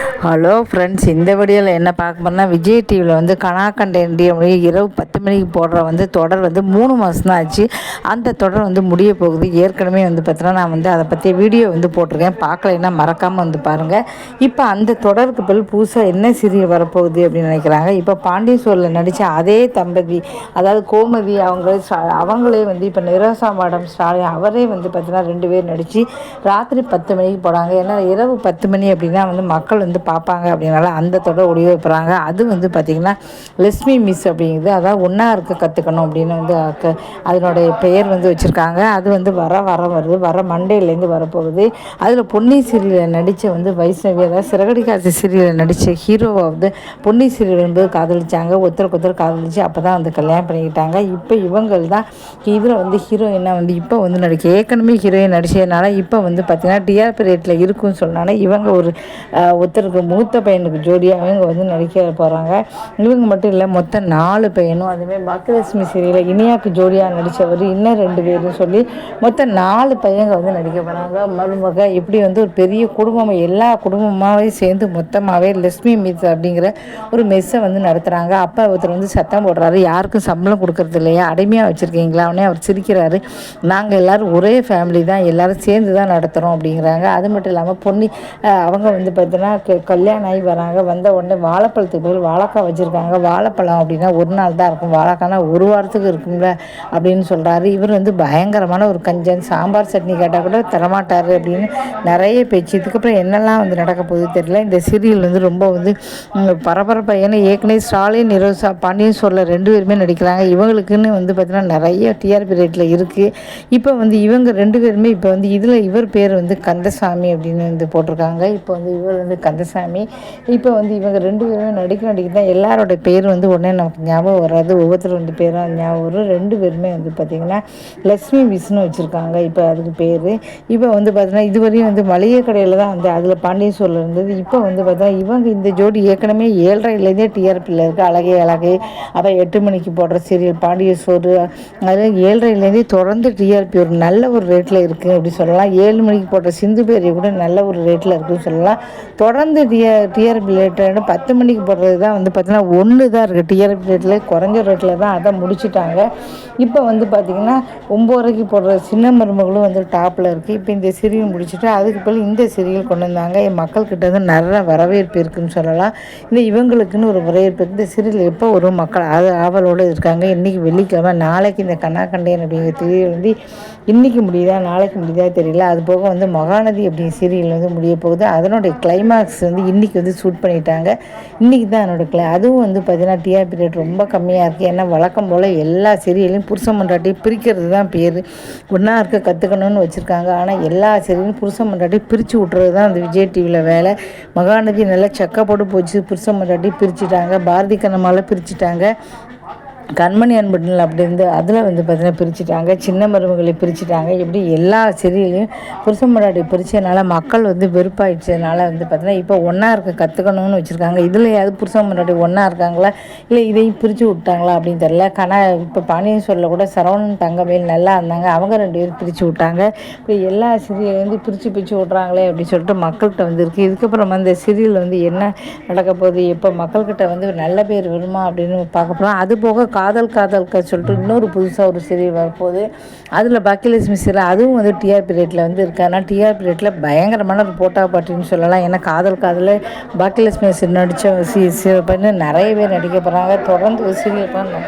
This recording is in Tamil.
ஹலோ ஃப்ரெண்ட்ஸ், இந்த வீடியோவில் என்ன பார்க்க போறோம்னா, விஜய் டிவியில் வந்து கனாக்கண்டேண்டிய இரவு 10 மணிக்கு போடுற தொடர் 3 மாதம் தான் ஆச்சு. அந்த தொடர் முடிய போகுது. ஏற்கனவே பார்த்தீங்கன்னா நான் அதை பற்றி வீடியோ போட்டிருக்கேன். பார்க்கலைன்னா மறக்காமல் பாருங்கள். இப்போ அந்த தொடருக்கு பிறகு புதுசாக என்ன சீரியல் வரப்போகுது அப்படின்னு நினைக்கிறாங்க. இப்போ பாண்டியன் ஸ்டோரில் நடித்த அதே தம்பதி, அதாவது கோமதி அவங்களே இப்போ நிரோசா மேடம் ஸ்டாலின் அவரே பார்த்தீங்கன்னா 2 பேர் நடித்து ராத்திரி 10 மணிக்கு போகிறாங்க. ஏன்னா இரவு 10 மணி அப்படின்னா மக்கள் பார்ப்பாங்க அப்படின்னால அந்த தொடர் ஒளிபரப்புறாங்க. அது பார்த்திங்கன்னா லட்சுமி மிஸ் அப்படிங்கிறது, அதாவது ஒன்றா இருக்க கற்றுக்கணும் அப்படின்னு அதனுடைய பெயர் வச்சுருக்காங்க. அது வர மண்டேலேருந்து வரப்போகுது. அதில் பொன்னி சீரியலில் நடித்த வைஷ்ணவி, அதாவது சிறகடி காசு சீரியலில் நடித்த ஹீரோவை பொன்னி சீரியல் காதலிச்சாங்க. ஒருத்தருக்கு காதலிச்சு அப்போ தான் கல்யாணம் பண்ணிக்கிட்டாங்க. இப்போ இவங்கள் தான் இதில் ஹீரோயினாக இப்போ நடிக்க, ஏற்கனவே ஹீரோயின் நடித்ததுனால இப்போ பார்த்திங்கன்னா டிஆர்பி ரேட்டில் இருக்குன்னு சொன்னாங்க. இவங்க ஒருத்தருக்கு மூத்த பையனுக்கு ஜோடியாக இவங்க நடிக்க போகிறாங்க. இவங்க மட்டும் இல்லை, மொத்தம் 4 பையனும். அதுமாதிரி பாக்கியலட்சுமி சீரியலில் இனியாவுக்கு ஜோடியாக நடித்தவர் இன்னும் 2 பேர்னு சொல்லி மொத்தம் 4 பையங்க நடிக்க போகிறாங்க. மருமக இப்படி ஒரு பெரிய குடும்பம், எல்லா குடும்பமாகவே சேர்ந்து மொத்தமாகவே லட்சுமி மிஸ் அப்படிங்கிற ஒரு மெஸ்ஸை நடத்துகிறாங்க. அப்போ ஒருத்தர் சத்தம் போடுறாரு, யாருக்கும் சம்பளம் கொடுக்கறது இல்லையா, அடிமையாக வச்சுருக்கீங்களா? அவனே அவர் சிரிக்கிறாரு. நாங்கள் எல்லோரும் ஒரே ஃபேமிலி தான், எல்லோரும் சேர்ந்து தான் நடத்துகிறோம் அப்படிங்கிறாங்க. அது மட்டும் இல்லாமல் பொன்னி அவங்க பார்த்தீங்கன்னா கல்யாணம் ஆகி வராங்க. வந்த உடனே வாழைப்பழத்துக்கு பதில் வாழைக்காய் வச்சுருக்காங்க. வாழைப்பழம் அப்படின்னா ஒரு நாள் தான் இருக்கும், வாழைக்காய்னா ஒரு வாரத்துக்கு இருக்கும்ல அப்படின்னு சொல்கிறாரு. இவர் பயங்கரமான ஒரு கஞ்சன், சாம்பார் சட்னி கேட்டால் கூட தரமாட்டார் அப்படின்னு நிறைய பேச்சு. இதுக்கப்புறம் என்னெல்லாம் நடக்க போகுது தெரியல. இந்த சீரியல் ரொம்ப பரபரப்பாக, ஏன்னா ஏற்கனவே ஸ்டாலின் நிரோசா பாண்டியன் ஸ்டோரில் 2 பேருமே நடிக்கிறாங்க. இவங்களுக்குன்னு பார்த்தீங்கன்னா நிறைய டிஆர்பி ரேட்டில் இருக்குது. இப்போ இவங்க 2 பேருமே இப்போ இதில் இவர் பேர் கந்தசாமி அப்படின்னு போட்டிருக்காங்க. இப்போ இவர் கந்தசாமி. இப்போ இவங்க 2 பேருமே நடிக்க தான் எல்லாரோட பேர் உடனே நமக்கு ஞாபகம் வராது. ஒவ்வொருத்தர் 2 பேரும் ஞாபகம் வரும். 2 பேருமே பார்த்திங்கன்னா லட்சுமி விஷ்ணு வச்சுருக்காங்க. இப்போ அதுக்கு பேர் இப்போ பார்த்திங்கன்னா இதுவரையும் மளிகை கடையில் தான் அதில் பாண்டியன் ஸ்டோரில் இருந்தது. இப்போ பார்த்தா இவங்க இந்த ஜோடி ஏற்கனவே 7:30லேருந்தே டிஆர்பியில் இருக்குது. அழகே அழகு, அப்புறம் 8 மணிக்கு போடுற சீரியல் பாண்டியன் ஸ்டோரு, அதில் 7:30லேருந்தே தொடர்ந்து டிஆர்பி ஒரு நல்ல ஒரு ரேட்டில் இருக்குது அப்படி சொல்லலாம். 7 மணிக்கு போடுற சிந்து பேரி கூட நல்ல ஒரு ரேட்டில் இருக்குதுன்னு சொல்லலாம். தொடர்ந்து டிஆர்பி ரேட்டு 10 மணிக்கு போடுறது தான் பார்த்தீங்கன்னா 1 தான் இருக்குது. டிஆர்பி ரேட்டில் குறைஞ்ச ரேட்டில் தான் அதை முடிச்சுட்டாங்க. இப்போ பார்த்திங்கன்னா 9:30க்கு போடுற சின்ன மருமகளும் டாப்பில் இருக்குது. இப்போ இந்த சீரியல் முடிச்சுட்டு அதுக்கு பிறகு இந்த சீரியல் கொண்டு வந்தாங்க. மக்கள்கிட்ட நிறைய வரவேற்பு இருக்குதுன்னு சொல்லலாம். இந்த இவங்களுக்குன்னு ஒரு வரவேற்பு இருக்குது. இந்த சீரியல் எப்போ ஒரு மக்கள் ஆவலோடு இருக்காங்க. இன்றைக்கி வெள்ளிக்கிழமை, நாளைக்கு இந்த கண்ணாக்கண்டையன் அப்படிங்கிற சீரியல் இன்றைக்கி முடியுதா நாளைக்கு முடியுதா தெரியல. அது போக மகாநதி அப்படிங்கிற சீரியல் முடிய போகுது. அதனுடைய கிளைமாக்ஸ் இன்றைக்கி ஷூட் பண்ணிட்டாங்க. இன்றைக்கி தான் அதனோட அதுவும் பார்த்தீங்கன்னா டிஆர்பி ரேட் ரொம்ப கம்மியாக இருக்குது. ஏன்னா வழக்கம் போல் எல்லா சீரியலையும் புருஷன் மண்டாட்டி பிரிக்கிறது தான் பேர். ஒன்றா இருக்க கற்றுக்கணும்னு வச்சுருக்காங்க. ஆனால் எல்லா சீரியலையும் புருஷன் மண்டாட்டி பிரித்து விட்றது தான் அந்த விஜய் டிவியில் வேலை. மகாநதி நல்லா சக்கப்போட்டு போச்சு. புருஷன் மண்டாட்டி பிரிச்சுட்டாங்க. பாரதி கண்ணம்மாவை பிரிச்சுட்டாங்க. கண்மணி அன்புகள் அப்படி அதில் பார்த்தீங்கன்னா பிரிச்சுட்டாங்க. சின்ன மருமகளை பிரிச்சுட்டாங்க. இப்படி எல்லா சீரியலையும் புருஷன் முன்னாடி பிரித்ததுனால மக்கள் வெறுப்பாயிடுச்சதுனால பார்த்தீங்கன்னா இப்போ ஒன்றா இருக்க கற்றுக்கணும்னு வச்சுருக்காங்க. இதில் புருஷன் முன்னாடி ஒன்றா இருக்காங்களா இல்லை இதையும் பிரித்து விட்டாங்களா அப்படின்னு தெரியல. இப்போ பாண்டியன் ஸ்டோரில் கூட சரவணன் தங்கமேல் நல்லா இருந்தாங்க, அவங்க 2 பேரும் பிரித்து விட்டாங்க. இப்போ எல்லா சீரியலையும் பிரித்து விட்றாங்களே அப்படின்னு சொல்லிட்டு மக்கள்கிட்ட இருக்குது. இதுக்கப்புறம் இந்த சீரியல் என்ன நடக்க போகுது, எப்போ மக்கள்கிட்ட நல்ல பேர் வருமா அப்படின்னு பார்க்க போகிறோம். அது போக காதல் சொல்லிட்டு இன்னொரு புதுசாக ஒரு சீரியல் வரப்போகுது. அதில் பாக்கியலட்சுமி சீரியல் அதுவும் டிஆர்பி ரேட்டில் இருக்கு. ஆனால் டிஆர்பி ரேட்டில் பயங்கரமான ஒரு போட்டா பாட்டின்னு சொல்லலாம். ஏன்னா காதல் பாக்கியலட்சுமி நடித்த பண்ணி நிறைய பேர் நடிக்க போகிறாங்க. தொடர்ந்து ஒரு சீரியல் பண்ண